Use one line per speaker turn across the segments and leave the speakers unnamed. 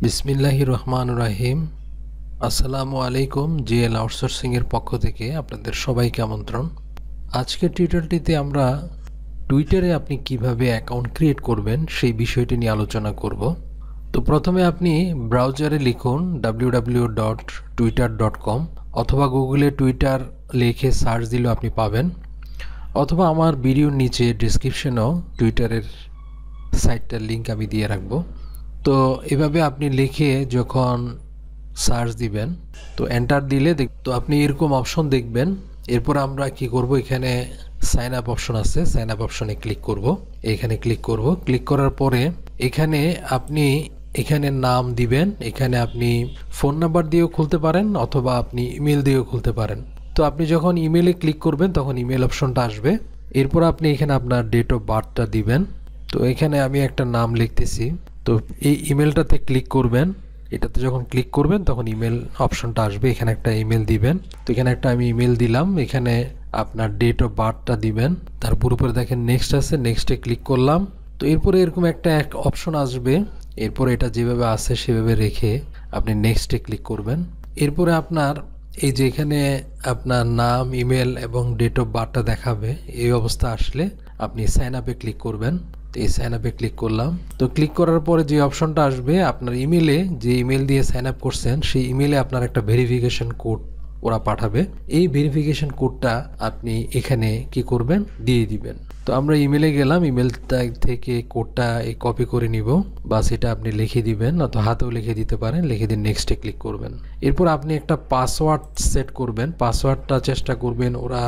বিসমিল্লাহির রহমানির রহিম। আসসালামু আলাইকুম। জিএল আউটসোর্সিং এর পক্ষ থেকে আপনাদের সবাইকে আমন্ত্রণ। আজকের টিউটোরিয়ালটিতে আমরা টুইটারে আপনি কিভাবে অ্যাকাউন্ট ক্রিয়েট করবেন সেই বিষয়টি নিয়ে আলোচনা করব। তো প্রথমে আপনি ব্রাউজারে লিখুন www.twitter.com অথবা গুগলে টুইটার লিখে সার্চ দিলেও আপনি পাবেন, অথবা আমার ভিডিওর নিচে ডেসক্রিপশনেও টুইটারের সাইটটার লিঙ্ক আমি দিয়ে রাখবো। তো এভাবে আপনি লিখে যখন সার্চ দিবেন, তো এন্টার দিলে তো আপনি এরকম অপশন দেখবেন। এরপর আমরা কি করব, এখানে সাইন আপ অপশন আছে, সাইন আপ অপশনে ক্লিক করব। এখানে ক্লিক করব। ক্লিক করার পরে এখানে আপনি নাম দিবেন। এখানে আপনি ফোন নাম্বার দিয়েও খুলতে পারেন অথবা আপনি ইমেল দিয়েও খুলতে পারেন। তো আপনি যখন ইমেলে ক্লিক করবেন তখন ইমেল অপশনটা আসবে। এরপর আপনি এখানে আপনার ডেট অফ বার্থটা দিবেন। তো এখানে আমি একটা নাম লিখতেছি। তো এই ইমেলটাতে ক্লিক করবেন। এটাতে যখন ক্লিক করবেন তখন ইমেল অপশনটা আসবে, এখানে একটা ইমেল দিবেন। তো এখানে একটা আমি ইমেল দিলাম। এখানে আপনার ডেট অফ বার্থটা দিবেন। তারপর উপরে দেখেন নেক্সট আছে, নেক্সটে ক্লিক করলাম। তো এরপরে এরকম একটা অপশন আসবে। এরপরে এটা যেভাবে আছে সেভাবে রেখে আপনি নেক্সটে ক্লিক করবেন। এরপরে আপনার এই যে এখানে আপনার নাম, ইমেল এবং ডেট অফ বার্থটা দেখাবে। এই অবস্থা আসলে আপনি সাইন আপে ক্লিক করবেন। তো এই সাইন আপে ক্লিক করলাম। তো ক্লিক করার পরে যে অপশনটা আসবে, আপনার ইমেলে যে ইমেল দিয়ে সাইন আপ করছেন সেই ইমেলে আপনার একটা ভেরিফিকেশন কোড ওরা পাঠাবে। এই ভেরিফিকেশন কোডটা আপনি এখানে কি করবেন, দিয়ে দিবেন। তো আমরা ইমেলে গেলাম, ইমেলটা থেকে কোডটা কপি করে নিব, বা সেটা আপনি লিখে দিবেন, অথবা হাতেও লিখে দিতে পারেন। লিখে দিয়ে নেক্সটে ক্লিক করবেন। এরপর আপনি একটা পাসওয়ার্ড সেট করবেন। পাসওয়ার্ডটা চেষ্টা করবেন, ওরা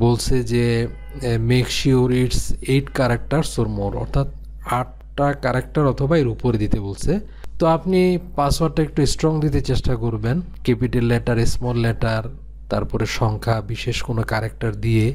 বলছে যে make sure it's 8 characters or more, অর্থাৎ 8টা ক্যারেক্টার অথবা এর উপরে দিতে বলছে। তো আপনি পাসওয়ার্ডটা একটু স্ট্রং দিতে চেষ্টা করবেন, ক্যাপিটাল লেটার, স্মল লেটার, তারপরে সংখ্যা, বিশেষ কোনো ক্যারেক্টার দিয়ে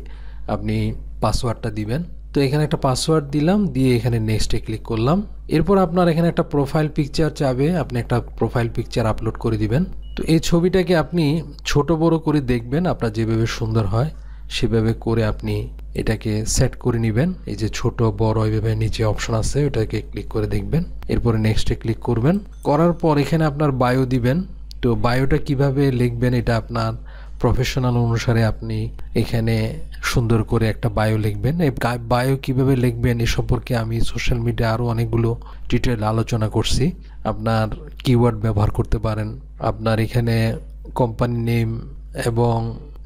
আপনি পাসওয়ার্ডটা দিবেন। তো এখানে একটা পাসওয়ার্ড দিলাম, দিয়ে এখানে নেক্সটে ক্লিক করলাম। এরপর আপনার এখানে একটা প্রোফাইল পিকচার চাবে, আপনি একটা প্রোফাইল পিকচার আপলোড করে দিবেন। তো এই ছবিটাকে আপনি ছোট বড় করে দেখবেন, আপনার যেভাবে সুন্দর হয় সেভাবে করে আপনি এটাকে সেট করে নেবেন। এই যে ছোট বড় এইভাবে নিচে অপশন আছে, ওটাকে ক্লিক করে দেখবেন। এরপরে নেক্সটে ক্লিক করবেন। করার পর এখানে আপনার বায়ো দিবেন। তো বায়োটা কিভাবে লিখবেন, এটা আপনার প্রফেশনাল অনুসারে আপনি এখানে সুন্দর করে একটা বায়ো লিখবেন। এই বায়ো কিভাবে লিখবেন এ সম্পর্কে আমি সোশ্যাল মিডিয়া আরও অনেকগুলো টিউটোরিয়াল আলোচনা করছি। আপনার কিওয়ার্ড ব্যবহার করতে পারেন। আপনার এখানে কোম্পানি নেম এবং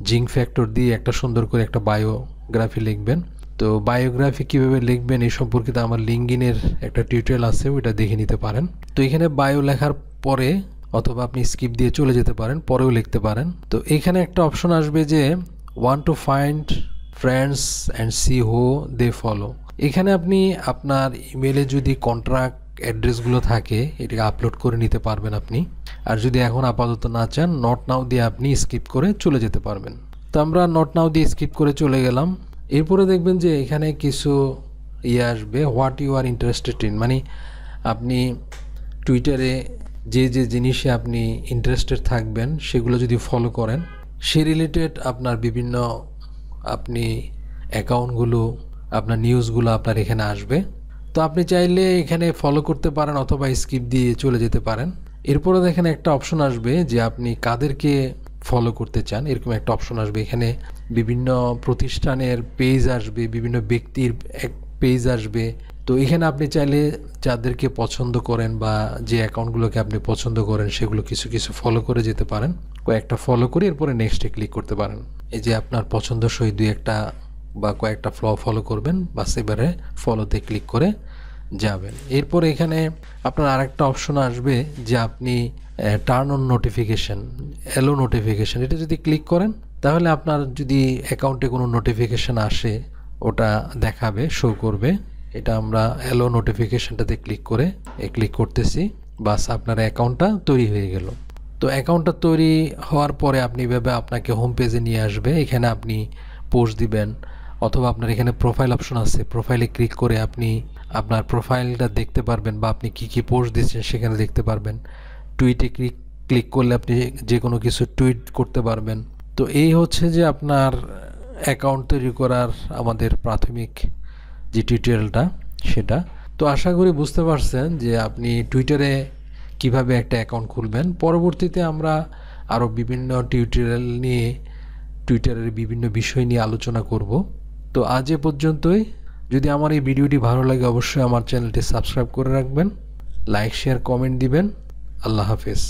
জিঙ্ক ফ্যাক্টর দিয়ে একটা সুন্দর করে একটা বায়োগ্রাফি লিখবেন। তো বায়োগ্রাফি কিভাবে লিখবেন এই সম্পর্কিত আমার লিঙ্কডিনের একটা টিউটোরিয়াল আছে, ওইটা দেখে নিতে পারেন। তো এখানে বায়ো লেখার পরে অথবা আপনি স্কিপ দিয়ে চলে যেতে পারেন, পরেও লিখতে পারেন। তো এখানে একটা অপশন আসবে যে want to find friends and see who they follow. এখানে আপনি আপনার ইমেলে যদি কন্ট্রাক্ট অ্যাড্রেসগুলো থাকে এটাকে আপলোড করে নিতে পারবেন আপনি। আর যদি এখন আপাতত না চান, নট নাও দিয়ে আপনি স্কিপ করে চলে যেতে পারবেন। তো আমরা নট নাও দিয়ে স্কিপ করে চলে গেলাম। এরপরে দেখবেন যে এখানে কিছু আসবে, what you are interested in, মানে আপনি টুইটারে যে যে জিনিসে আপনি ইন্টারেস্টেড থাকবেন সেগুলো যদি ফলো করেন, সে রিলেটেড আপনার বিভিন্ন আপনি অ্যাকাউন্টগুলো, আপনার নিউজগুলো আপনার এখানে আসবে। তো আপনি চাইলে এখানে ফলো করতে পারেন অথবা স্কিপ দিয়ে চলে যেতে পারেন। এরপরে দেখেন একটা অপশন আসবে যে আপনি কাদেরকে ফলো করতে চান, এরকম একটা অপশন আসবে। এখানে বিভিন্ন প্রতিষ্ঠানের পেজ আসবে, বিভিন্ন ব্যক্তির পেজ আসবে। তো এখানে আপনি চাইলে যাদেরকে পছন্দ করেন বা যে অ্যাকাউন্টগুলোকে আপনি পছন্দ করেন সেগুলো কিছু কিছু ফলো করে যেতে পারেন। কয়েকটা ফলো করে এরপরে নেক্সটে ক্লিক করতে পারেন। এই যে আপনার পছন্দসই দুই একটা বা কয়েকটা ফলো করবেন, বাস এবারে ফলোতে ক্লিক করে যাবেন। এরপর এখানে আপনার আরেকটা অপশন আসবে যে আপনি টার্ন অন নোটিফিকেশন, এলো নোটিফিকেশন, এটা যদি ক্লিক করেন তাহলে আপনার যদি অ্যাকাউন্টে কোনো নোটিফিকেশন আসে ওটা দেখাবে, শো করবে। এটা আমরা এলো নোটিফিকেশনটাতে ক্লিক করতেছি, বাস আপনার অ্যাকাউন্টটা তৈরি হয়ে গেল। তো অ্যাকাউন্টটা তৈরি হওয়ার পরে আপনি এভাবে আপনাকে হোম পেজে নিয়ে আসবে। এখানে আপনি পোস্ট দিবেন অথবা আপনার এখানে প্রোফাইল অপশন আছে, প্রোফাইলে ক্লিক করে আপনি আপনার প্রোফাইলটা দেখতে পারবেন বা আপনি কি কি পোস্ট দিচ্ছেন সেখানে দেখতে পারবেন। টুইটে ক্লিক করলে আপনি যে কোনো কিছু টুইট করতে পারবেন। তো এই হচ্ছে যে আপনার অ্যাকাউন্ট তৈরি করার আমাদের প্রাথমিক যে টিউটোরিয়ালটা সেটা। তো আশা করি বুঝতে পারছেন যে আপনি টুইটারে কিভাবে একটা অ্যাকাউন্ট খুলবেন। পরবর্তীতে আমরা আরও বিভিন্ন টিউটোরিয়াল নিয়ে টুইটারের বিভিন্ন বিষয় নিয়ে আলোচনা করব। তো আজ এ পর্যন্তই। যদি আমার এই ভিডিওটি ভালো লাগে অবশ্যই আমার চ্যানেলটি সাবস্ক্রাইব করে রাখবেন, লাইক শেয়ার কমেন্ট দিবেন। আল্লাহ হাফেজ।